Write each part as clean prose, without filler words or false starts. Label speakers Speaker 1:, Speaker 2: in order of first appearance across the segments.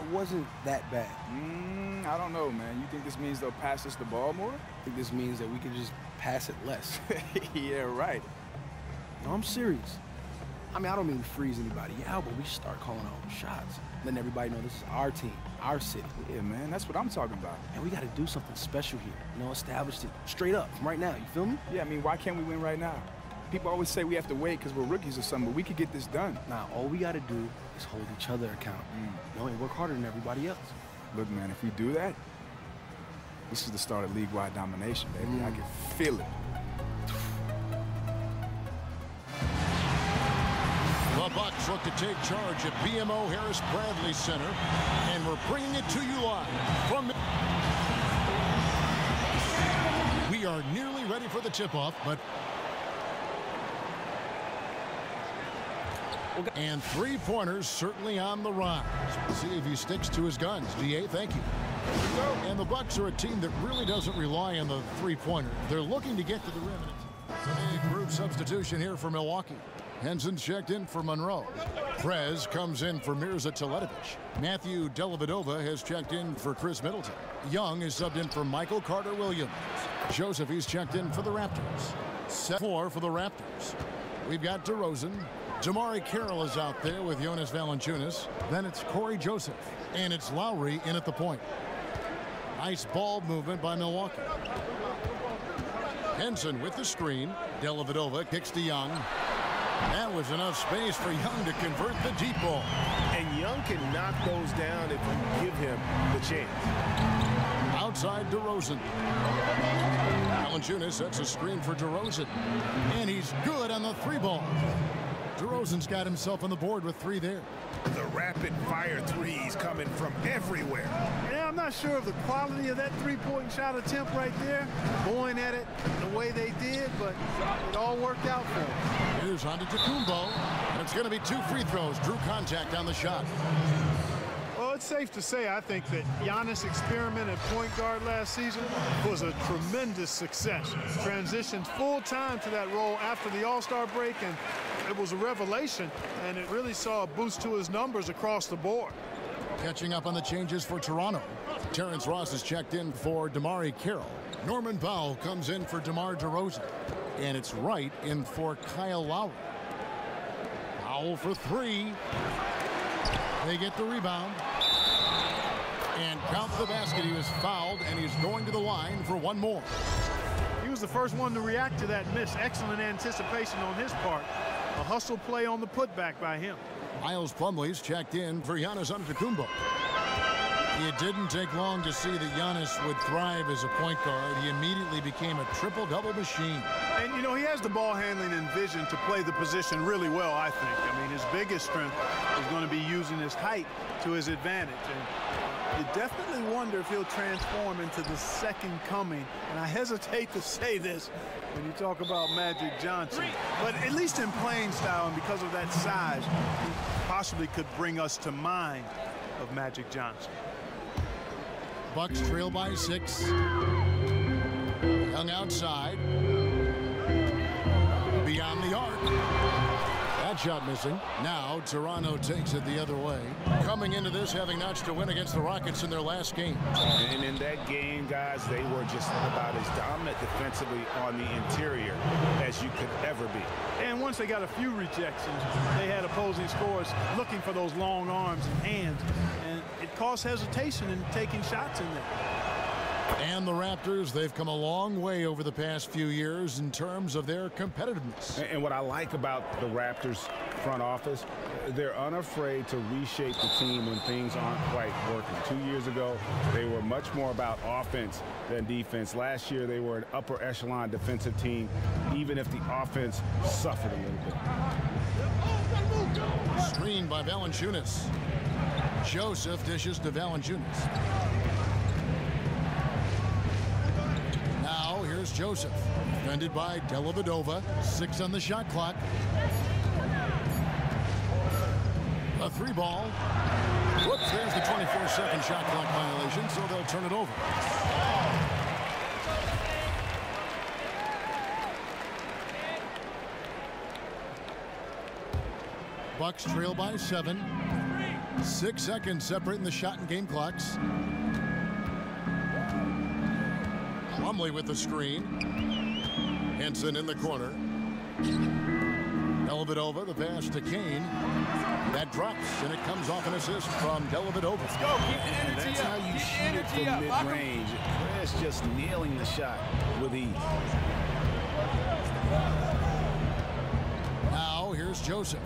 Speaker 1: wasn't that bad.
Speaker 2: I don't know, man. You think this means they'll pass us the ball more?
Speaker 1: I think this means that we can just pass it less.
Speaker 2: Yeah, right.
Speaker 1: No, I'm serious. I mean, I don't mean freeze anybody out, but we should start calling our own shots. Letting everybody know this is our team, our city.
Speaker 2: Yeah, man, that's what I'm talking about.
Speaker 1: And we got to do something special here. You know, establish it straight up from right now. You feel me?
Speaker 2: Yeah, I mean, why can't we win right now? People always say we have to wait because we're rookies or something, but we could get this done.
Speaker 1: Nah, all we got to do is hold each other accountable. You know, and work harder than everybody else.
Speaker 2: Look, man, if we do that, this is the start of league-wide domination, baby. I can feel it.
Speaker 3: The Bucks look to take charge at BMO Harris Bradley Center, and we're bringing it to you live from... We are nearly ready for the tip-off, but... And three-pointers certainly on the rise. Let's see if he sticks to his guns. DA, thank you. And the Bucks are a team that really doesn't rely on the three-pointer. They're looking to get to the rim. A group substitution here for Milwaukee. Henson's checked in for Monroe. Prez comes in for Mirza Teletovic. Matthew Dellavedova has checked in for Chris Middleton. Young is subbed in for Michael Carter-Williams. Joseph, he's checked in for the Raptors. 7-4 for the Raptors. We've got DeRozan. Damari Carroll is out there with Jonas Valanciunas. Then it's Corey Joseph. And it's Lowry in at the point. Nice ball movement by Milwaukee. Henson with the screen. Dellavedova kicks to Young. That was enough space for Young to convert the deep ball.
Speaker 4: And Young can knock those down if you give him the chance.
Speaker 3: Outside DeRozan. Valanciunas sets a screen for DeRozan. And he's good on the three ball. DeRozan's got himself on the board with 3 there.
Speaker 4: The rapid-fire threes coming from everywhere.
Speaker 5: Yeah, I'm not sure of the quality of that three-point shot attempt right there, going at it the way they did, but it all worked out for him.
Speaker 3: Here's Antetokounmpo, and it's going to be 2 free throws. Drew contact on the shot.
Speaker 5: Well, it's safe to say, I think, that Giannis' experiment at point guard last season was a tremendous success. Transitioned full-time to that role after the All-Star break, and it was a revelation, and it really saw a boost to his numbers across the board.
Speaker 3: Catching up on the changes for Toronto. Terrence Ross is checked in for Damari Carroll. Norman Powell comes in for DeMar DeRozan. And it's Wright in for Kyle Lowry. Powell for 3. They get the rebound. And count the basket. He was fouled, and he's going to the line for 1 more.
Speaker 5: He was the first one to react to that miss. Excellent anticipation on his part. A hustle play on the putback by him.
Speaker 3: Miles Plumlee's checked in for Giannis Antetokounmpo. It didn't take long to see that Giannis would thrive as a point guard. He immediately became a triple-double machine.
Speaker 5: And, you know, he has the ball handling and vision to play the position really well, I think. I mean, his biggest strength is going to be using his height to his advantage. And you definitely wonder if he'll transform into the second coming. And I hesitate to say this when you talk about Magic Johnson. But at least in playing style and because of that size, he possibly could bring us to mind of Magic Johnson.
Speaker 3: Bucks trail by 6. Young outside. Beyond the arc. That shot missing. Now Toronto takes it the other way. Coming into this having notched a win against the Rockets in their last game.
Speaker 4: And in that game, guys, they were just about as dominant defensively on the interior as you could ever be.
Speaker 5: And once they got a few rejections, they had opposing scorers looking for those long arms and hands. And it caused hesitation in taking shots in there.
Speaker 3: And the Raptors, they've come a long way over the past few years in terms of their competitiveness.
Speaker 4: And what I like about the Raptors front office, they're unafraid to reshape the team when things aren't quite working. 2 years ago, they were much more about offense than defense. Last year, they were an upper echelon defensive team, even if the offense suffered a little bit.
Speaker 3: Screened by Valanciunas. Joseph dishes to Valanciunas. Now here's Joseph, defended by Dellavedova. 6 on the shot clock. A 3 ball. Whoops, there's the 24-second shot clock violation, so they'll turn it over. Bucks trail by 7. 6 seconds separating the shot and game clocks. Plumlee with the screen. Henson in the corner. Dellavedova, the pass to Kane. That drops, and it comes off an assist from Dellavedova.
Speaker 1: Let's go. Keep the energy
Speaker 4: That's
Speaker 1: up.
Speaker 4: how you
Speaker 1: Keep the
Speaker 4: shoot
Speaker 1: energy
Speaker 4: from
Speaker 1: up.
Speaker 4: mid-range. Perez just nailing the shot with ease.
Speaker 3: Now, here's Joseph.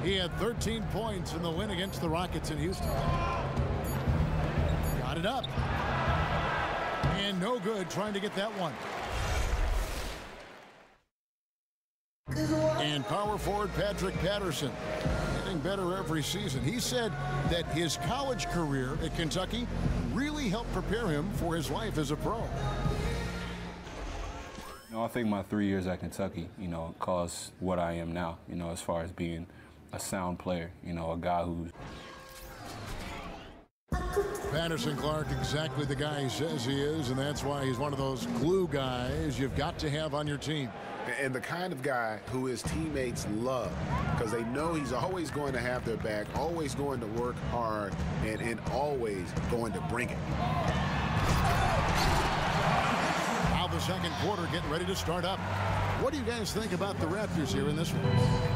Speaker 3: He had 13 points in the win against the Rockets in Houston. Got it up. And no good trying to get that one. And power forward Patrick Patterson, getting better every season. He said that his college career at Kentucky really helped prepare him for his life as a pro.
Speaker 6: I think my 3 years at Kentucky, caused what I am now, as far as being a sound player, a guy who's...
Speaker 3: Patterson Clark, exactly the guy he says he is, and that's why he's one of those glue guys you've got to have on your team.
Speaker 7: And the kind of guy who his teammates love, because they know he's always going to have their back, always going to work hard, and always going to bring it.
Speaker 3: Now the second quarter getting ready to start up. What do you guys think about the Raptors here in this one?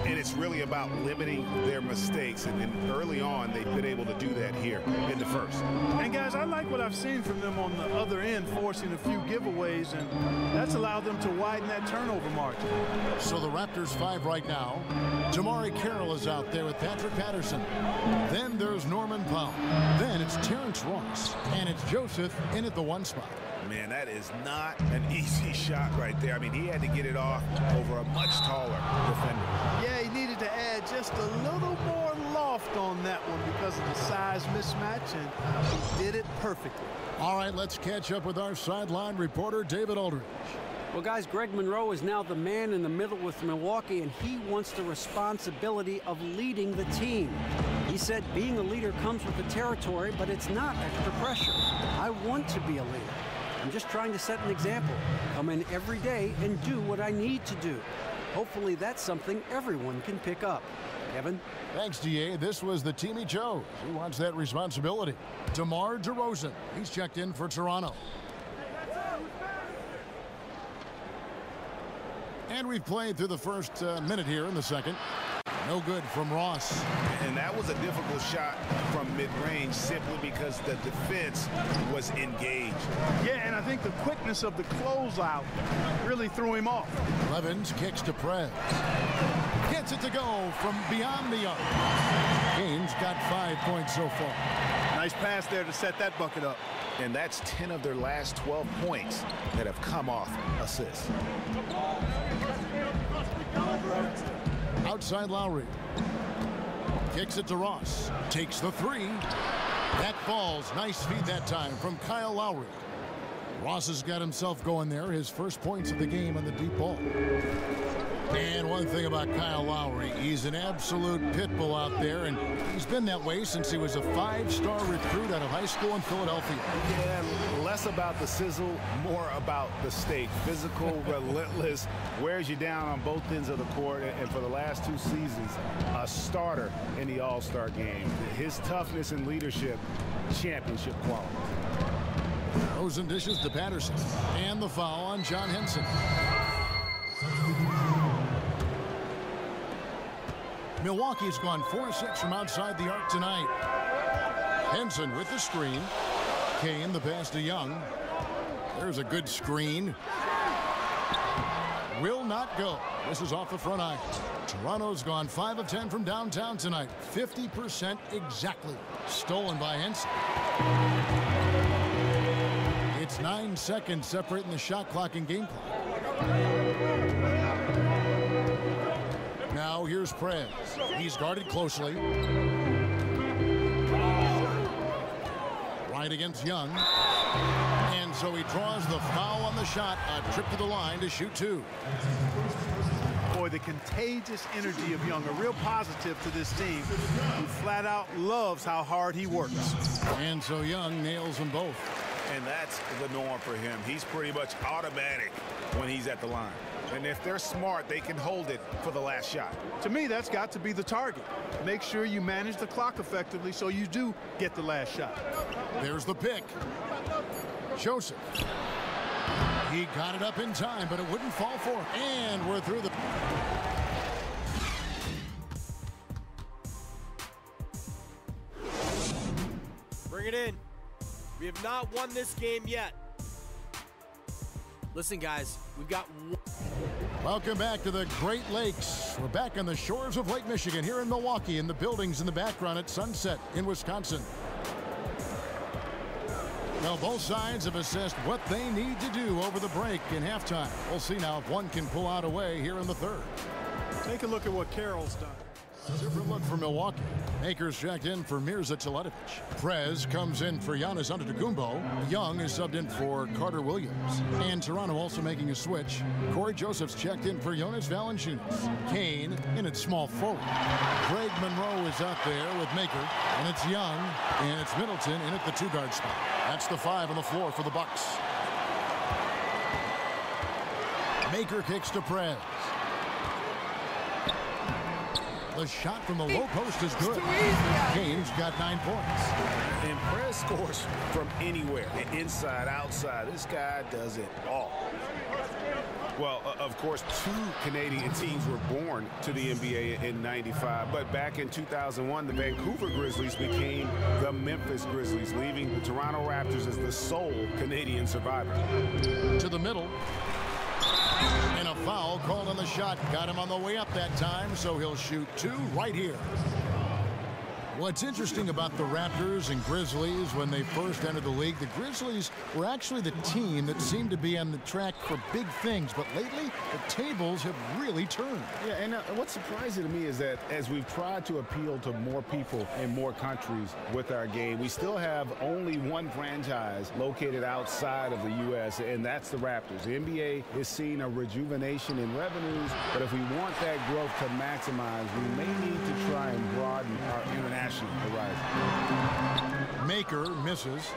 Speaker 4: And it's really about limiting their mistakes. And early on, they've been able to do that here in the first.
Speaker 5: And guys, I like what I've seen from them on the other end, forcing a few giveaways, and that's allowed them to widen that turnover margin.
Speaker 3: So the Raptors 5 right now. MyCareer is out there with Patrick Patterson. Then there's Norman Powell. Then it's Terrence Ross. And it's Joseph in at the 1 spot.
Speaker 4: Man, that is not an easy shot right there. I mean, he had to get it off over a much taller defender.
Speaker 5: Yeah, he needed to add just a little more loft on that one because of the size mismatch, and he did it perfectly.
Speaker 3: All right, let's catch up with our sideline reporter, David Aldridge.
Speaker 8: Well, guys, Greg Monroe is now the man in the middle with Milwaukee, and he wants the responsibility of leading the team. He said being a leader comes with the territory, but it's not extra pressure. I want to be a leader. I'm just trying to set an example. Come in every day and do what I need to do. Hopefully that's something everyone can pick up. Kevin?
Speaker 3: Thanks, DA. This was the team he chose. He wants that responsibility. DeMar DeRozan. He's checked in for Toronto. And we've played through the first minute here in the second. No good from Ross.
Speaker 4: And that was a difficult shot from mid-range simply because the defense was engaged.
Speaker 5: Yeah, and I think the quickness of the closeout really threw him off.
Speaker 3: Levens kicks to Prez. Gets it to go from beyond the arc. Kane's got 5 points so far.
Speaker 5: Nice pass there to set that bucket up.
Speaker 4: And that's 10 of their last 12 points that have come off assists.
Speaker 3: Outside Lowry. Kicks it to Ross. Takes the 3. That falls. Nice feed that time from Kyle Lowry. Ross has got himself going there. His first points of the game on the deep ball. And one thing about Kyle Lowry, he's an absolute pit bull out there, and he's been that way since he was a 5-star recruit out of high school in Philadelphia.
Speaker 4: Yeah, less about the sizzle, more about the steak. Physical, relentless, wears you down on both ends of the court, and for the last 2 seasons, a starter in the All-Star game. His toughness and leadership, championship quality.
Speaker 3: Rosen dishes to Patterson, and the foul on John Henson. Milwaukee's gone 4-6 from outside the arc tonight. Henson with the screen. Kane the pass to Young. There's a good screen. Will not go. This is off the front eye. Toronto's gone 5 of 10 from downtown tonight. 50% exactly. Stolen by Henson. It's 9 seconds separating the shot clock and game clock. Now here's Prez. He's guarded closely. Right against Young. And so he draws the foul on the shot. A trip to the line to shoot 2.
Speaker 5: Boy, the contagious energy of Young, a real positive to this team, who flat out loves how hard he works.
Speaker 3: And so Young nails them both.
Speaker 4: And that's the norm for him. He's pretty much automatic when he's at the line.
Speaker 7: And if they're smart, they can hold it for the last shot.
Speaker 5: To me, that's got to be the target. Make sure you manage the clock effectively so you do get the last shot.
Speaker 3: There's the pick. Joseph. He got it up in time, but it wouldn't fall for him. And we're through the...
Speaker 9: Bring it in. We have not won this game yet. Listen, guys, we've got one.
Speaker 3: Welcome back to the Great Lakes. We're back on the shores of Lake Michigan here in Milwaukee, in the buildings in the background at Sunset in Wisconsin. Well, both sides have assessed what they need to do over the break in halftime. We'll see now if one can pull out a way here in the third.
Speaker 5: Take a look at what Carroll's done.
Speaker 3: Different look for Milwaukee. Akers checked in for Mirza Teletovic. Prez comes in for Giannis Antetokounmpo. Young is subbed in for Carter Williams. And Toronto also making a switch. Corey Joseph's checked in for Jonas Valanciunas. Kane in at small forward. Greg Monroe is out there with Maker. And it's Young. And it's Middleton in at the two-guard spot. That's the 5 on the floor for the Bucks. Maker kicks to Prez. The shot from the low post is good. Kane's got 9 points.
Speaker 7: And Prez scores from anywhere, inside, outside. This guy does it all. Well, of course, 2 Canadian teams were born to the NBA in '95, but back in 2001, the Vancouver Grizzlies became the Memphis Grizzlies, leaving the Toronto Raptors as the sole Canadian survivor.
Speaker 3: To the middle. And a foul called on the shot. Got him on the way up that time, so he'll shoot 2 right here. What's interesting about the Raptors and Grizzlies when they first entered the league, the Grizzlies were actually the team that seemed to be on the track for big things, but lately the tables have really turned.
Speaker 4: Yeah, and what's surprising to me is that as we've tried to appeal to more people in more countries with our game, we still have only one franchise located outside of the U.S., and that's the Raptors. The NBA is seeing a rejuvenation in revenues, but if we want that growth to maximize, we may need to try and broaden our international horizon.
Speaker 3: Maker misses.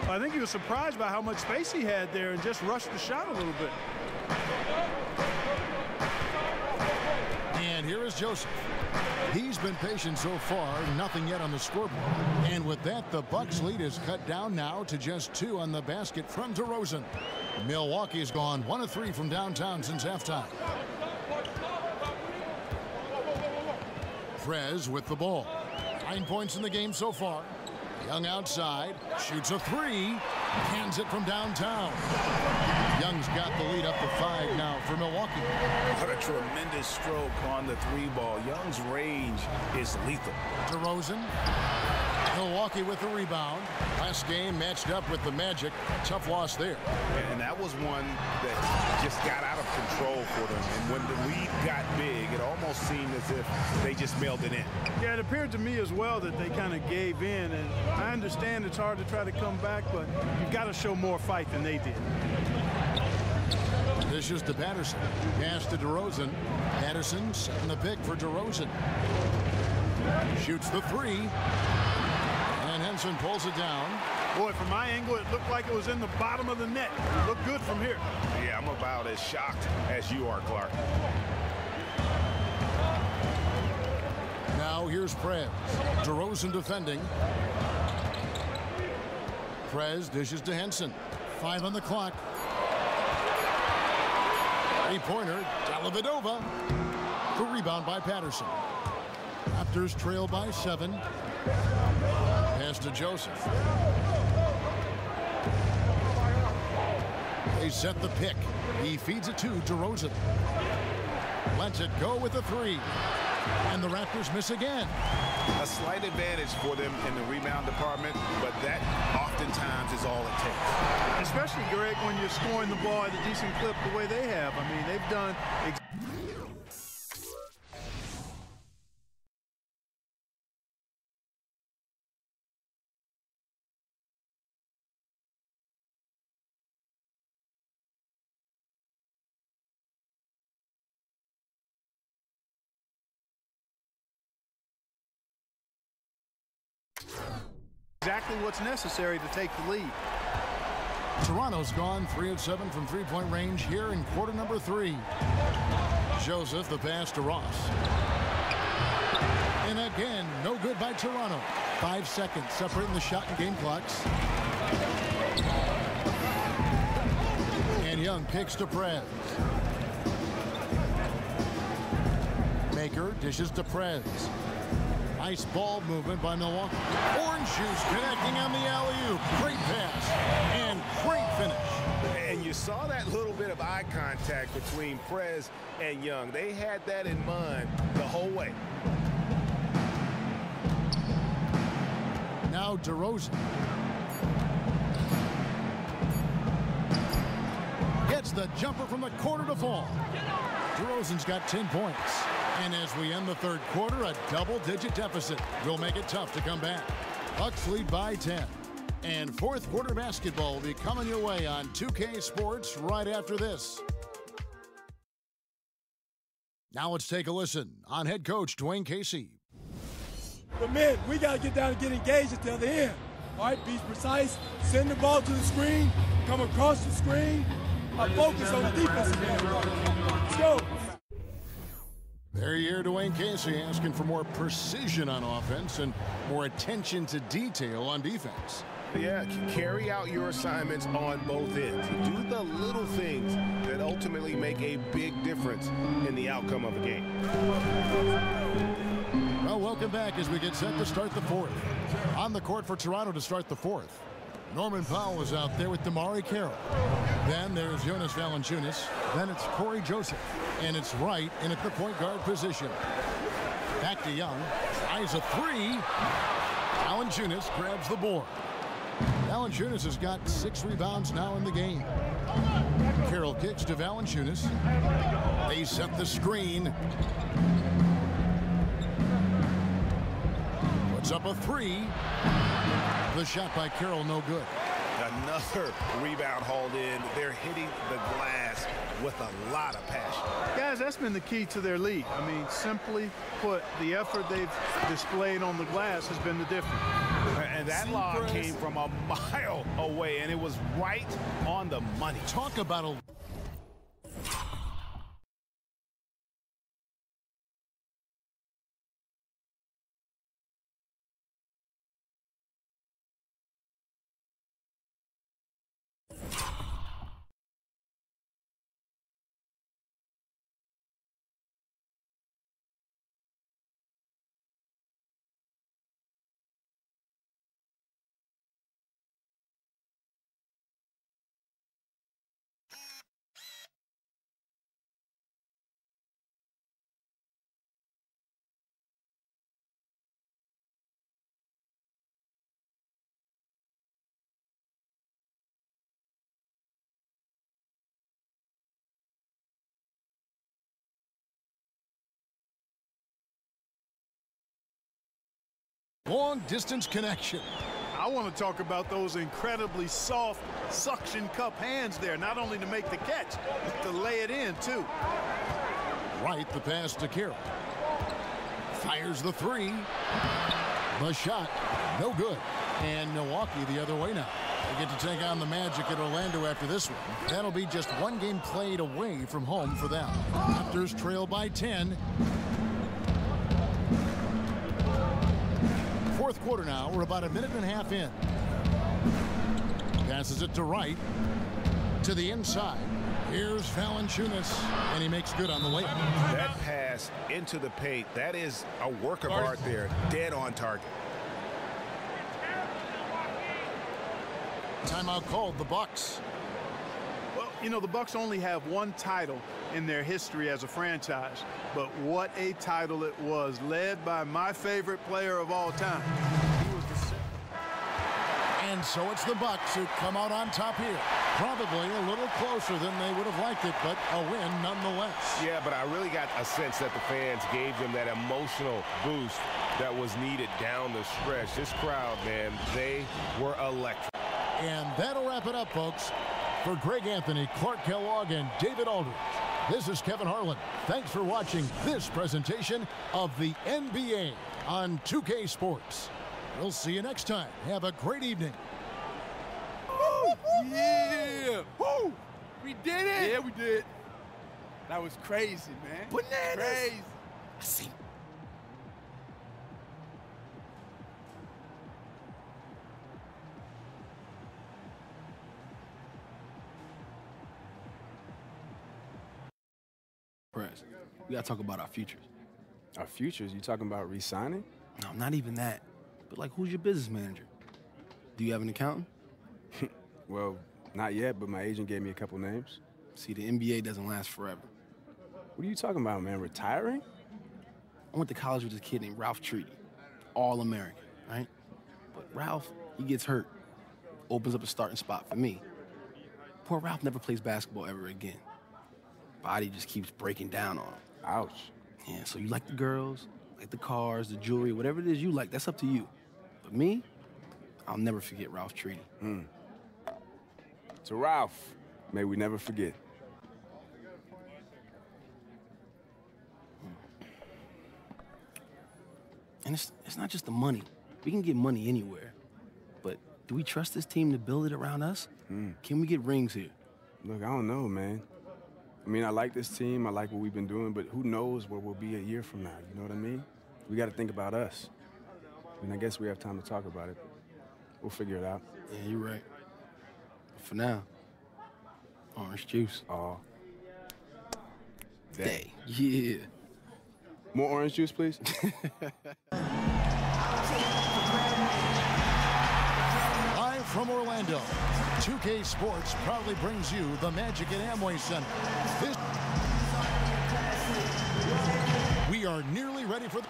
Speaker 5: I think he was surprised by how much space he had there and just rushed the shot a little bit.
Speaker 3: And here is Joseph. He's been patient so far, nothing yet on the scoreboard. And with that, the Bucks lead is cut down now to just 2 on the basket from DeRozan. Milwaukee's gone 1 of 3 from downtown since halftime. Prez with the ball. 9 points in the game so far. Young outside, shoots a 3, hands it from downtown. Young's got the lead up to 5 now for Milwaukee.
Speaker 7: What a tremendous stroke on the 3-ball. Young's range is lethal.
Speaker 3: DeRozan. Milwaukee with the rebound. Last game matched up with the Magic. Tough loss there.
Speaker 7: And that was one that just got out of control for them. And when the lead got big, it almost seemed as if they just mailed it in.
Speaker 5: Yeah, it appeared to me as well that they kind of gave in. And I understand it's hard to try to come back, but you've got to show more fight than they did.
Speaker 3: This is to Patterson. Pass to DeRozan. Patterson setting the pick for DeRozan. Shoots the 3. And Henson pulls it down.
Speaker 5: Boy, from my angle, it looked like it was in the bottom of the net. It looked good from here.
Speaker 7: Yeah, I'm about as shocked as you are, Clark.
Speaker 3: Now here's Prez. DeRozan defending. Prez dishes to Henson. 5 on the clock. 3-pointer, Dellavedova. The rebound by Patterson. Raptors trail by 7. Pass to Joseph. They set the pick. He feeds it to DeRozan. Lets it go with a 3. And the Raptors miss again.
Speaker 7: A slight advantage for them in the rebound department, but that oftentimes is all it takes.
Speaker 5: Especially, Greg, when you're scoring the ball at a decent clip the way they have. I mean, they've done... exactly what's necessary to take the lead.
Speaker 3: Toronto's gone 3 of 7 from three-point range here in quarter number 3. Joseph, the pass to Ross. And again, no good by Toronto. 5 seconds separating the shot and game clocks. And Young kicks to Prez. Maker dishes to Prez. Nice ball movement by Milwaukee. Orange Juice connecting on the alley-oop. Great pass and great finish.
Speaker 7: And you saw that little bit of eye contact between Prez and Young. They had that in mind the whole way.
Speaker 3: Now DeRozan. Gets the jumper from the corner to fall. DeRozan's got 10 points. And as we end the third quarter, a double-digit deficit will make it tough to come back. Bucks lead by 10. And fourth quarter basketball will be coming your way on 2K Sports right after this. Now let's take a listen on head coach Dwayne Casey.
Speaker 10: But man, we got to get down and get engaged at the other end. All right, be precise, send the ball to the screen, come across the screen, focus on the defensive end. Let's go.
Speaker 3: There you hear Dwayne Casey asking for more precision on offense and more attention to detail on defense.
Speaker 7: Yeah, carry out your assignments on both ends. Do the little things that ultimately make a big difference in the outcome of a game.
Speaker 3: Well, welcome back as we get set to start the fourth. On the court for Toronto to start the fourth. Norman Powell is out there with MyCareer. Then there's Jonas Valanciunas. Then it's Corey Joseph. And it's Wright in at the point guard position. Back to Young. Eyes a three. Valanciunas grabs the board. Valanciunas has got 6 rebounds now in the game. Carroll kicks to Valanciunas. They set the screen. Puts up a 3. The shot by Carroll, no good.
Speaker 7: Another rebound hauled in. They're hitting the glass with a lot of passion.
Speaker 5: Guys, that's been the key to their lead. I mean, simply put, the effort they've displayed on the glass has been the difference.
Speaker 7: And that lob came from a mile away, and it was right on the money.
Speaker 3: Talk about a... long-distance connection.
Speaker 5: I want to talk about those incredibly soft suction cup hands there, not only to make the catch, but to lay it in, too.
Speaker 3: Right, the pass to Carroll. Fires the 3. The shot, no good. And Milwaukee the other way now. They get to take on the Magic at Orlando after this one. That'll be just one game played away from home for them. Raptors trail by 10. Fourth quarter now. We're about a minute and a half in. Passes it to Wright. To the inside. Here's Valanciunas. And he makes good on the layup.
Speaker 7: That pass into the paint, that is a work of art there. Dead on target.
Speaker 3: Timeout called, the Bucks.
Speaker 5: Well, you know, the Bucks only have one title in their history as a franchise, but what a title it was, led by my favorite player of all time. He was the...
Speaker 3: And so it's the Bucks who come out on top here. Probably a little closer than they would have liked it, but a win nonetheless.
Speaker 7: Yeah, but I really got a sense that the fans gave them that emotional boost that was needed down the stretch. This crowd, man, they were electric.
Speaker 3: And that'll wrap it up, folks. For Greg Anthony, Clark Kellogg, and David Aldridge, this is Kevin Harlan. Thanks for watching this presentation of the NBA on 2K Sports. We'll see you next time. Have a great evening.
Speaker 1: Yeah! Woo! We did it! Yeah, we did. That was crazy, man. Bananas! Crazy. I see. Press. We gotta talk about our futures.
Speaker 2: Our futures? You talking about re-signing?
Speaker 1: No, not even that. But like, who's your business manager? Do you have an accountant?
Speaker 2: Well, not yet, but my agent gave me a couple names.
Speaker 1: See, the NBA doesn't last forever.
Speaker 2: What are you talking about, man? Retiring?
Speaker 1: I went to college with this kid named Ralph Treaty. All-American, right? But Ralph, he gets hurt. Opens up a starting spot for me. Poor Ralph never plays basketball ever again. Body just keeps breaking down on him.
Speaker 2: Ouch.
Speaker 1: Yeah, so you like the girls, like the cars, the jewelry, whatever it is you like, that's up to you. But me, I'll never forget Ralph Treaty.
Speaker 2: To Ralph, may we never forget.
Speaker 1: And it's not just the money. We can get money anywhere. But do we trust this team to build it around us? Can we get rings here?
Speaker 2: Look, I don't know, man. I mean, I like this team. I like what we've been doing, but who knows where we'll be a year from now? You know what I mean? We got to think about us. And I guess we have time to talk about it. We'll figure it out.
Speaker 1: Yeah, you're right. But for now, orange juice.
Speaker 2: Oh.
Speaker 1: Day. Yeah.
Speaker 2: More orange juice, please.
Speaker 3: Live from Orlando, 2K Sports proudly brings you the Magic at Amway Center. We are nearly ready for the...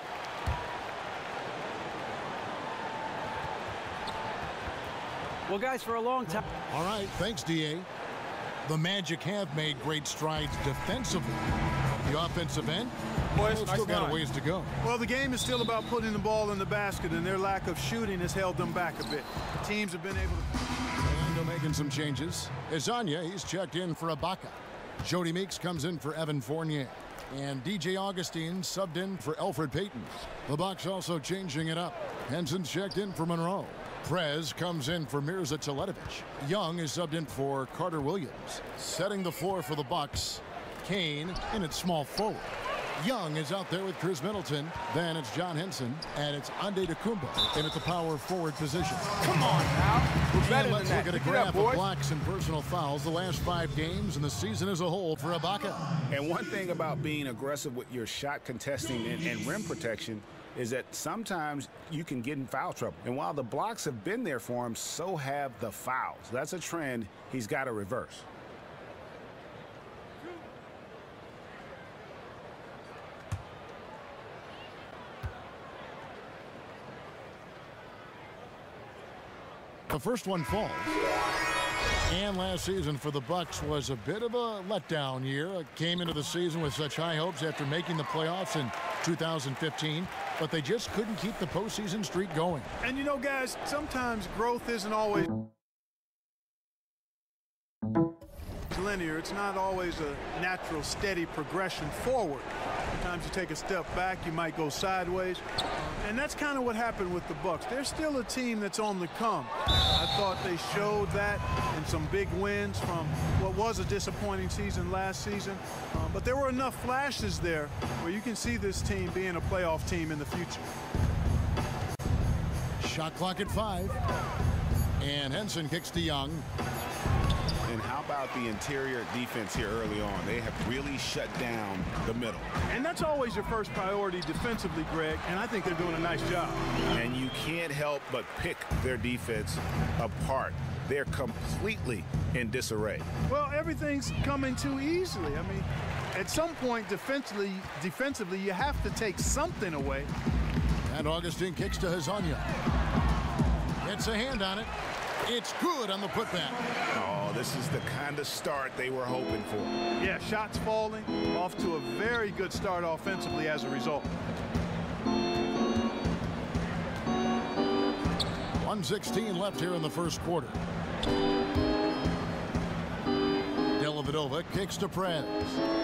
Speaker 8: Well, guys, for a long time...
Speaker 3: All right, thanks, D.A. The Magic have made great strides defensively. The offensive end,
Speaker 5: Boys,
Speaker 3: still got a ways to go.
Speaker 5: Well, the game is still about putting the ball in the basket, and their lack of shooting has held them back a bit. Teams have been able to...
Speaker 3: Orlando making some changes. Azania, he's checked in for Ibaka. Jody Meeks comes in for Evan Fournier. And DJ Augustine subbed in for Elfrid Payton. The Bucks also changing it up. Henson's checked in for Monroe. Prez comes in for Mirza Teletovic. Young is subbed in for Carter Williams. Setting the floor for the Bucks, Kane in at small forward. Young is out there with Chris Middleton. Then it's John Henson, and it's Ande Tecumbo in at the power forward position.
Speaker 2: Come on now. We're better
Speaker 3: Let's
Speaker 2: than
Speaker 3: look
Speaker 2: that.
Speaker 3: at a graph of blocks and personal fouls the last 5 games and the season as a whole for Ibaka.
Speaker 7: And one thing about being aggressive with your shot contesting and rim protection is that sometimes you can get in foul trouble. And while the blocks have been there for him, so have the fouls. That's a trend he's got to reverse.
Speaker 3: The first one falls. And last season for the Bucks was a bit of a letdown year. Came into the season with such high hopes after making the playoffs in 2015, but they just couldn't keep the postseason streak going.
Speaker 5: And you know, guys, sometimes growth isn't always linear. It's not always a natural, steady progression forward. Sometimes you take a step back, you might go sideways. And that's kind of what happened with the Bucks. They're still a team that's on the come. I thought they showed that in some big wins from what was a disappointing season last season. But there were enough flashes there where you can see this team being a playoff team in the future.
Speaker 3: Shot clock at 5. And Henson kicks to Young.
Speaker 7: And how about the interior defense here early on? They have really shut down the middle.
Speaker 5: And that's always your first priority defensively, Greg, and I think they're doing a nice job.
Speaker 7: And you can't help but pick their defense apart. They're completely in disarray.
Speaker 5: Well, everything's coming too easily. I mean, at some point defensively, you have to take something away.
Speaker 3: And Augustine kicks to Hazanya. It's a hand on it. It's good on the putback.
Speaker 7: Oh, this is the kind of start they were hoping for.
Speaker 5: Yeah, shots falling, off to a very good start offensively as a result.
Speaker 3: 1:16 left here in the first quarter. Dellavedova kicks to Prez.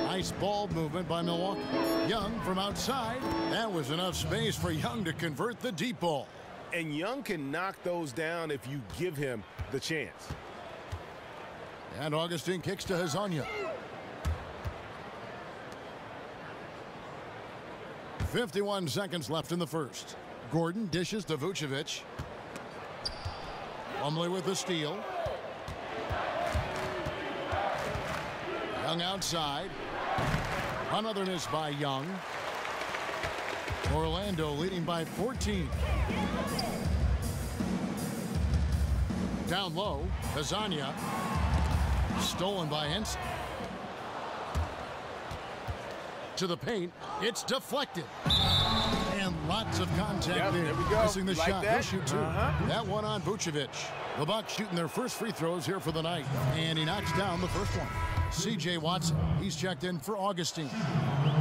Speaker 3: Nice ball movement by Milwaukee. Young from outside. That was enough space for Young to convert the deep ball.
Speaker 7: And Young can knock those down if you give him the chance.
Speaker 3: And Augustine kicks to Hezonja. 51 seconds left in the first. Gordon dishes to Vucevic. Plumlee with the steal. Young outside. Another miss by Young. Orlando leading by 14. Down low, Hezonja. Stolen by Henson. To the paint. It's deflected. And lots of contact there.
Speaker 2: There we go.
Speaker 3: Missing the
Speaker 2: Like
Speaker 3: shot.
Speaker 2: that?
Speaker 3: He'll shoot two. That one on Vucevic. The Bucks shooting their first free throws here for the night. And he knocks down the first one. C.J. Watson. He's checked in for Augustine.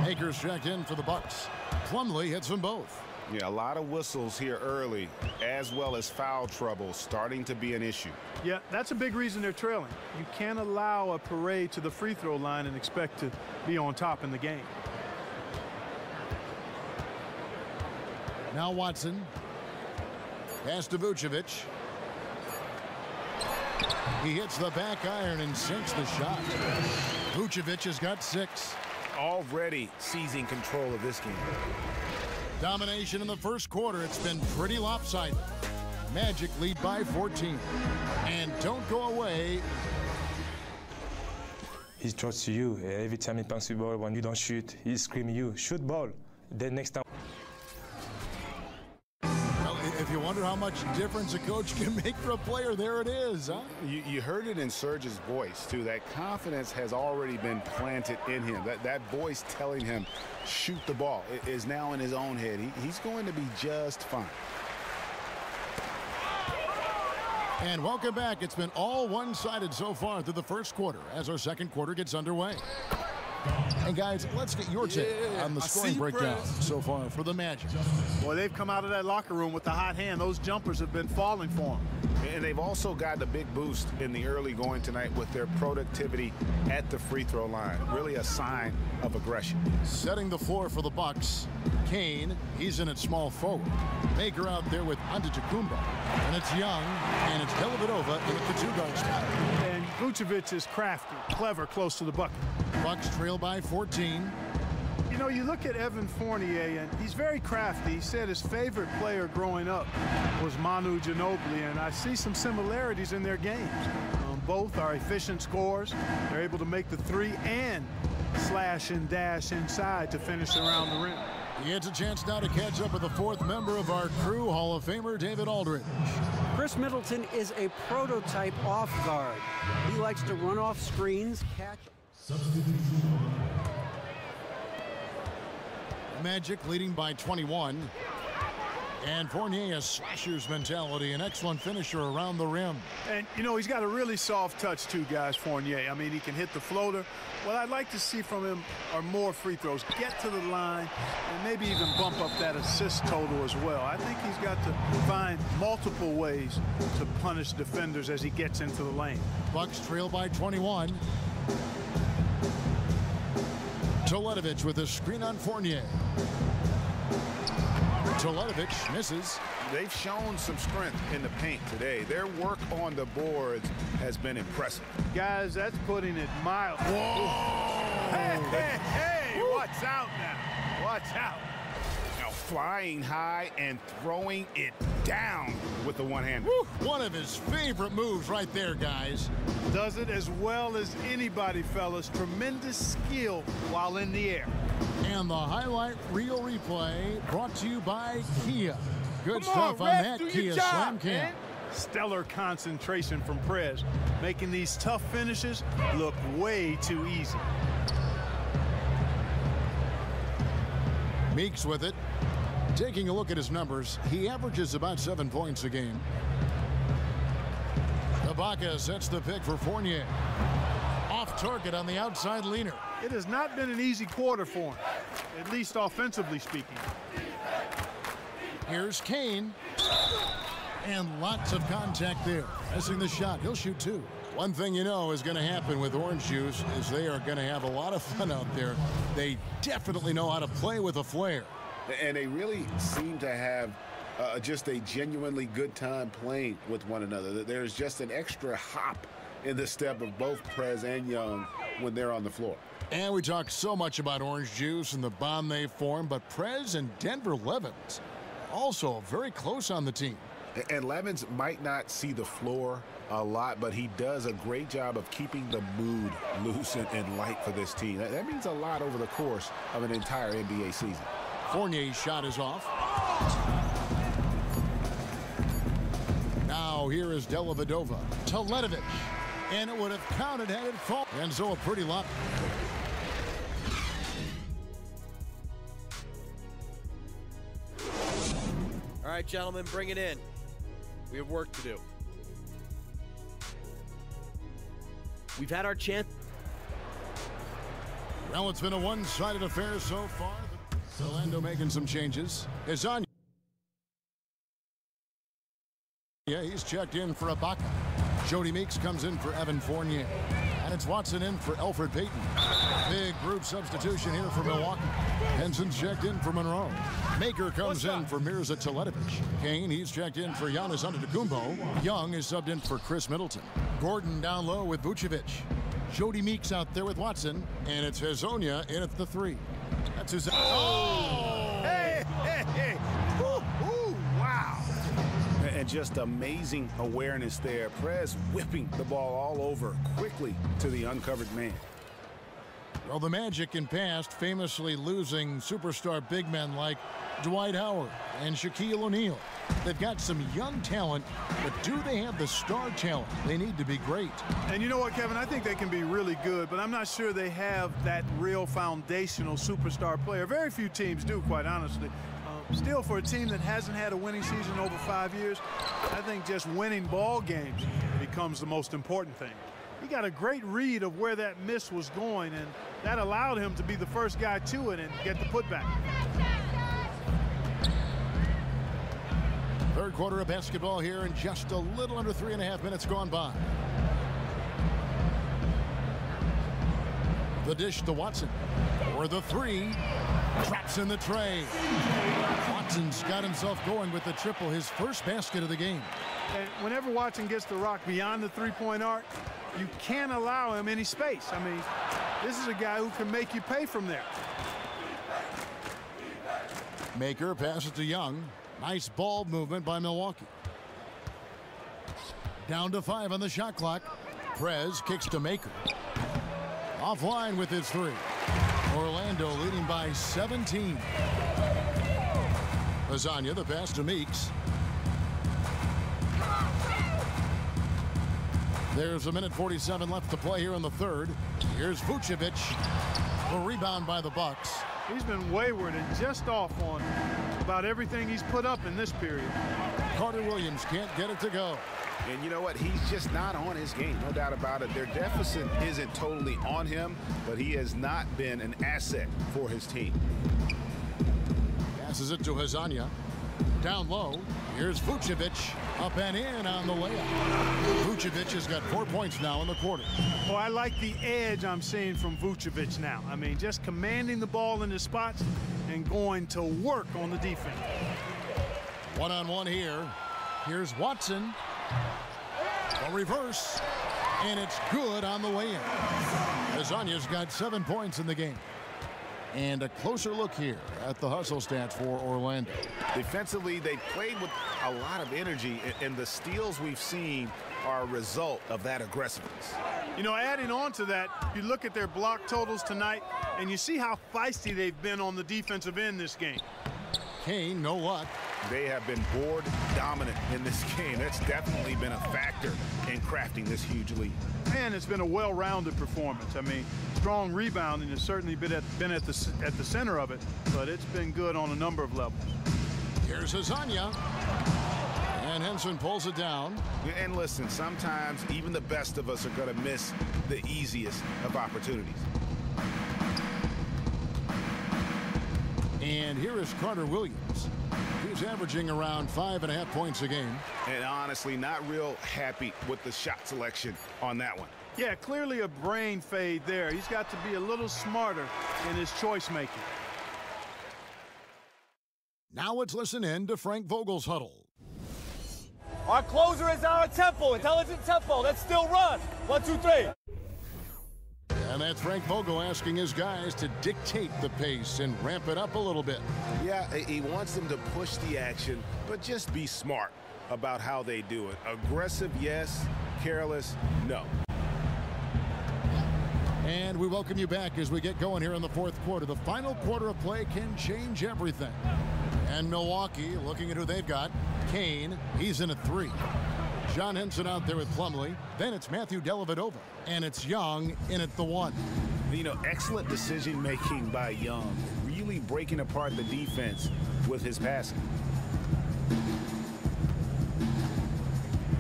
Speaker 3: Akers checked in for the Bucks. Plumlee hits them both.
Speaker 7: Yeah, a lot of whistles here early, as well as foul trouble starting to be an issue.
Speaker 5: Yeah, that's a big reason they're trailing. You can't allow a parade to the free throw line and expect to be on top in the game.
Speaker 3: Now Watson. Pass to Vucevic. He hits the back iron and sinks the shot. Vucevic has got 6.
Speaker 7: Already seizing control of this game.
Speaker 3: Domination in the first quarter. It's been pretty lopsided. Magic lead by 14. And don't go away.
Speaker 11: He trusts you. Every time he punts the ball, when you don't shoot, he screams you, shoot ball. Then next time.
Speaker 3: Well, if you wonder how much difference a coach can make for a player, there it is, huh?
Speaker 7: You heard it in Serge's voice, too. That confidence has already been planted in him. That voice telling him, shoot the ball, is now in his own head. He's going to be just fine.
Speaker 3: And welcome back. It's been all one-sided so far through the first quarter as our second quarter gets underway. And guys, let's get your take on the scoring breakdown so far for the Magic.
Speaker 5: Boy, they've come out of that locker room with the hot hand. Those jumpers have been falling for them.
Speaker 7: And they've also gotten a big boost in the early going tonight with their productivity at the free throw line. Really a sign of aggression.
Speaker 3: Setting the floor for the Bucks, Kane, he's in at small forward. Baker out there with Antetokounmpo. And it's Young, and it's Dellavedova in at the two-guard spot.
Speaker 5: And Vucevic is crafty, clever, close to the bucket.
Speaker 3: Bucks trail by 14.
Speaker 5: You know, you look at Evan Fournier, and he's very crafty. He said his favorite player growing up was Manu Ginobili, and I see some similarities in their games. Both are efficient scorers. They're able to make the three and slash and dash inside to finish around the rim.
Speaker 3: He gets a chance now to catch up with the fourth member of our crew, Hall of Famer David Aldridge.
Speaker 8: Chris Middleton is a prototype off guard. He likes to run off screens, catch.
Speaker 3: Magic leading by 21. And Fournier has slasher's mentality, an excellent finisher around the rim.
Speaker 5: And, you know, he's got a really soft touch, too, guys, Fournier. I mean, he can hit the floater. What I'd like to see from him are more free throws. Get to the line and maybe even bump up that assist total as well. I think he's got to find multiple ways to punish defenders as he gets into the lane.
Speaker 3: Bucks trail by 21. Teletovic with a screen on Fournier. Teletovic misses.
Speaker 7: They've shown some strength in the paint today. Their work on the boards has been impressive.
Speaker 5: Guys, that's putting it mild.
Speaker 7: Whoa!
Speaker 5: Hey, watch out now. Watch out.
Speaker 7: Now flying high and throwing it down with the one hand.
Speaker 3: One of his favorite moves right there, guys.
Speaker 5: Does it as well as anybody, fellas. Tremendous skill while in the air.
Speaker 3: And the highlight reel replay brought to you by Kia. Good stuff on that Kia Slam Cam.
Speaker 5: Stellar concentration from Prez, making these tough finishes look way too easy.
Speaker 3: Meeks with it. Taking a look at his numbers, he averages about 7 points a game. Ibaka sets the pick for Fournier. Off target on the outside leaner.
Speaker 5: It has not been an easy quarter for him, at least offensively speaking.
Speaker 3: Here's Kane. And lots of contact there. Missing the shot. He'll shoot two. One thing you know is going to happen with Orange Juice is they are going to have a lot of fun out there. They definitely know how to play with a flair.
Speaker 7: And they really seem to have just a genuinely good time playing with one another. There's just an extra hop in the step of both Prez and Young when they're on the floor.
Speaker 3: And we talk so much about Orange Juice and the bond they form, but Prez and Denver Levens also very close on the team.
Speaker 7: And Levens might not see the floor a lot, but he does a great job of keeping the mood loose and light for this team. That means a lot over the course of an entire NBA season.
Speaker 3: Fournier's shot is off. Now here is Dellavedova. Teletovic. And it would have counted had it fallen. And so a pretty lot.
Speaker 9: All right, gentlemen, bring it in. We have work to do. We've had our chance.
Speaker 3: Well, it's been a one-sided affair so far. Orlando making some changes. Hezonja. Yeah, he's checked in for Ibaka. Jody Meeks comes in for Evan Fournier. And it's Watson in for Elfrid Payton. Big group substitution here for Milwaukee. Henson's checked in for Monroe. Maker comes in for Mirza Teletovic. Kane, he's checked in for Giannis Antetokounmpo. Young is subbed in for Chris Middleton. Gordon down low with Vucevic. Jody Meeks out there with Watson. And it's Hezonja in at the 3. That's his. Oh!
Speaker 7: Hey, hey, hey. Ooh, ooh, wow. And just amazing awareness there. Prez whipping the ball all over quickly to the uncovered man.
Speaker 3: Well, the Magic in past famously losing superstar big men like Dwight Howard and Shaquille O'Neal. They've got some young talent, but do they have the star talent? They need to be great.
Speaker 5: And you know what, Kevin? I think they can be really good, but I'm not sure they have that real foundational superstar player. Very few teams do, quite honestly. Still, for a team that hasn't had a winning season in over 5 years, I think just winning ball games becomes the most important thing. He got a great read of where that miss was going, and that allowed him to be the first guy to it and get the putback.
Speaker 3: Third quarter of basketball here, and just a little under 3.5 minutes gone by. The dish to Watson. For the 3. Traps in the tray. Watson's got himself going with the triple, his first basket of the game.
Speaker 5: And whenever Watson gets the rock beyond the three-point arc, you can't allow him any space. I mean, this is a guy who can make you pay from there.
Speaker 3: Maker passes to Young. Nice ball movement by Milwaukee. Down to 5 on the shot clock. Prez kicks to Maker. Offline with his 3. Orlando leading by 17. Hezonja, the pass to Meeks. There's a minute 47 left to play here in the third. Here's Vucevic. A rebound by the Bucks.
Speaker 5: He's been wayward and just off on about everything he's put up in this period.
Speaker 3: Carter Williams can't get it to go.
Speaker 7: And you know what? He's just not on his game, no doubt about it. Their deficit isn't totally on him, but he has not been an asset for his team.
Speaker 3: Passes it to Hezonja. Down low. Here's Vucevic. Up and in on the layup. Vucevic has got 4 points now in the quarter.
Speaker 5: Oh, I like the edge I'm seeing from Vucevic now. I mean, just commanding the ball in his spots and going to work on the defense.
Speaker 3: One-on-one here. Here's Watson. A reverse. And it's good on the way in. Hezonja's got 7 points in the game. And a closer look here at the hustle stats for Orlando.
Speaker 7: Defensively, they played with a lot of energy, and the steals we've seen are a result of that aggressiveness.
Speaker 5: You know, adding on to that, you look at their block totals tonight, and you see how feisty they've been on the defensive end this game.
Speaker 3: Kane, no luck.
Speaker 7: They have been board dominant in this game. That's definitely been a factor in crafting this huge lead.
Speaker 5: And it's been a well-rounded performance. I mean, strong rebounding has certainly been at the center of it, but it's been good on a number of levels.
Speaker 3: Here's Hezonja. And Henson pulls it down.
Speaker 7: And listen, sometimes even the best of us are going to miss the easiest of opportunities.
Speaker 3: And here is Carter Williams. He's averaging around 5.5 points a game.
Speaker 7: And honestly, not real happy with the shot selection on that one.
Speaker 5: Yeah, clearly a brain fade there. He's got to be a little smarter in his choice making.
Speaker 3: Now let's listen in to Frank Vogel's huddle.
Speaker 9: Our closer is our tempo, intelligent tempo. Let's still run. 1, 2, 3.
Speaker 3: And that's Frank Vogel asking his guys to dictate the pace and ramp it up a little bit.
Speaker 7: Yeah, he wants them to push the action, but just be smart about how they do it. Aggressive, yes. Careless, no.
Speaker 3: And we welcome you back as we get going here in the fourth quarter. The final quarter of play can change everything. And Milwaukee, looking at who they've got, Kane, he's in at 3. John Henson out there with Plumlee. Then it's Matthew Dellavedova. And it's Young in at the 1.
Speaker 4: You know, excellent decision-making by Young. Really breaking apart the defense with his passing.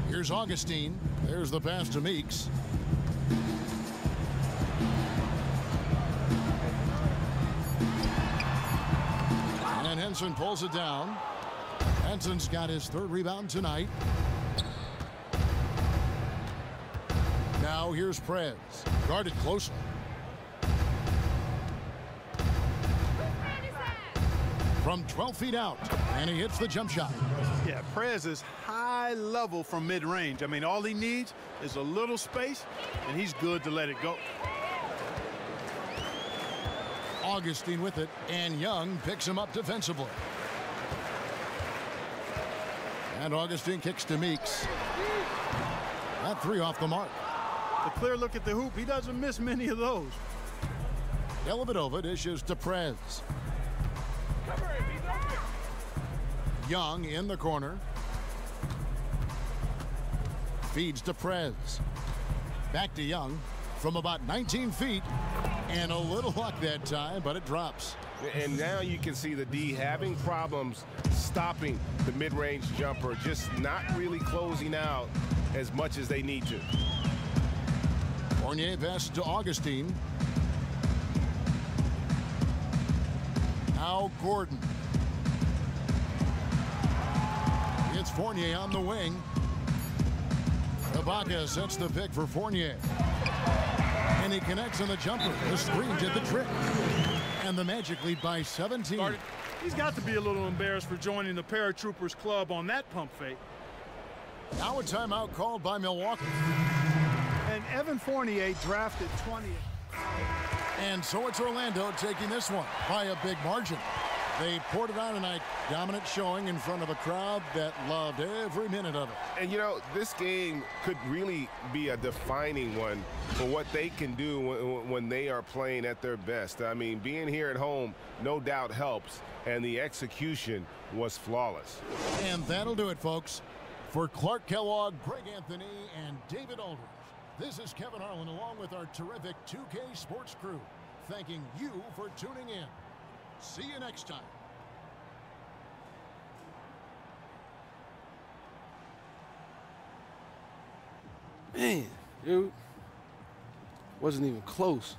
Speaker 3: Here's Augustine. There's the pass to Meeks. And Henson pulls it down. Henson's got his 3rd rebound tonight. Now here's Prez. Guarded closely. From 12 feet out. And he hits the jump shot.
Speaker 5: Yeah, Prez is high level from mid-range. I mean, all he needs is a little space, and he's good to let it go.
Speaker 3: Augustine with it, and Young picks him up defensively. And Augustine kicks to Meeks. That 3 off the mark.
Speaker 5: A clear look at the hoop. He doesn't miss many of those.
Speaker 3: Dellavedova dishes to Prez. Young in the corner. Feeds to Prez. Back to Young from about 19 feet. And a little luck that time, but it drops.
Speaker 7: And now you can see the D having problems stopping the mid-range jumper, just not really closing out as much as they need to.
Speaker 3: Fournier passes to Augustine. Now Gordon. It's Fournier on the wing. Ibaka sets the pick for Fournier. And he connects on the jumper. The screen did the trick. And the Magic lead by 17.
Speaker 5: He's got to be a little embarrassed for joining the Paratroopers club on that pump fake.
Speaker 3: Now a timeout called by Milwaukee.
Speaker 5: And Evan Fournier drafted 20th.
Speaker 3: And so it's Orlando taking this one by a big margin. They poured it on tonight. Dominant showing in front of a crowd that loved every minute of it.
Speaker 7: And, you know, this game could really be a defining one for what they can do when they are playing at their best. I mean, being here at home no doubt helps, and the execution was flawless.
Speaker 3: And that'll do it, folks. For Clark Kellogg, Greg Anthony, and David Aldridge, this is Kevin Harlan along with our terrific 2K Sports crew, thanking you for tuning in. See you next time.
Speaker 1: Man, dude, wasn't even close.